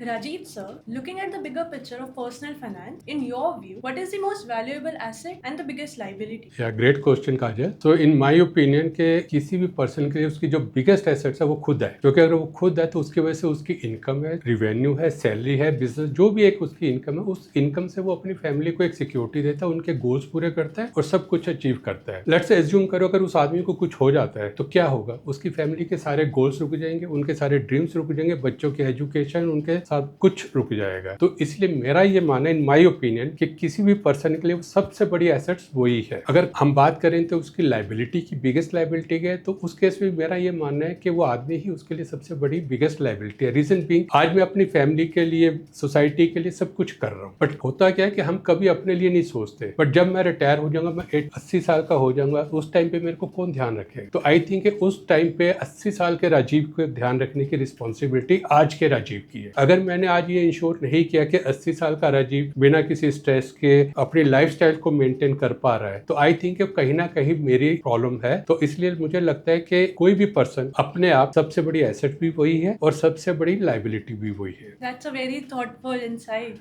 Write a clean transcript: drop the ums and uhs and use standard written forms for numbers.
Rajiv sir, looking at the bigger picture of personal finance, in your view, what is the most valuable asset and the biggest liability? या great question Kajal. So in my opinion के किसी भी person के लिए उसकी जो biggest assets है वो खुद है, क्योंकि अगर वो खुद है तो उसकी वजह से उसकी इनकम है, रिवेन्यू है, सैलरी है, बिजनेस जो भी एक उसकी इनकम है, उस इनकम से वो अपनी फैमिली को एक सिक्योरिटी देता है, उनके गोल्स पूरे करता है और सब कुछ अचीव करता है। लेट्स एज्यूम करो अगर उस आदमी को कुछ हो जाता है तो क्या होगा, उसकी फैमिली के सारे गोल्स रुक जाएंगे, उनके सारे ड्रीम्स रुक जाएंगे, बच्चों की एजुकेशन, उनके साथ कुछ रुक जाएगा। तो इसलिए मेरा ये मानना है इन माय ओपिनियन कि किसी भी पर्सन के लिए सबसे बड़ी एसेट्स वही है। अगर हम बात करें तो उसकी लाइबिलिटी की बिगेस्ट लाइबिलिटी है, तो उस केस में मेरा ये मानना है कि वो आदमी ही उसके लिए सबसे बड़ी बिगेस्ट लाइबिलिटी है। रीजन बीइंग, आज मैं अपनी फैमिली के लिए, सोसाइटी के लिए सब कुछ कर रहा हूँ, बट होता क्या है कि हम कभी अपने लिए नहीं सोचते। बट जब मैं रिटायर हो जाऊंगा, मैं 80 साल का हो जाऊंगा, उस टाइम पे मेरे को कौन ध्यान रखे? तो आई थिंक उस टाइम पे 80 साल के राजीव को ध्यान रखने की रिस्पॉन्सिबिलिटी आज के राजीव की है। अगर मैंने आज ये इंश्योर नहीं किया कि 80 साल का राजीव बिना किसी स्ट्रेस के अपनी लाइफस्टाइल को मेंटेन कर पा रहा है, तो आई थिंक कहीं ना कहीं मेरी प्रॉब्लम है। तो इसलिए मुझे लगता है कि कोई भी पर्सन अपने आप सबसे बड़ी एसेट भी वही है और सबसे बड़ी लाइबिलिटी भी वही है। That's a very thoughtful insight.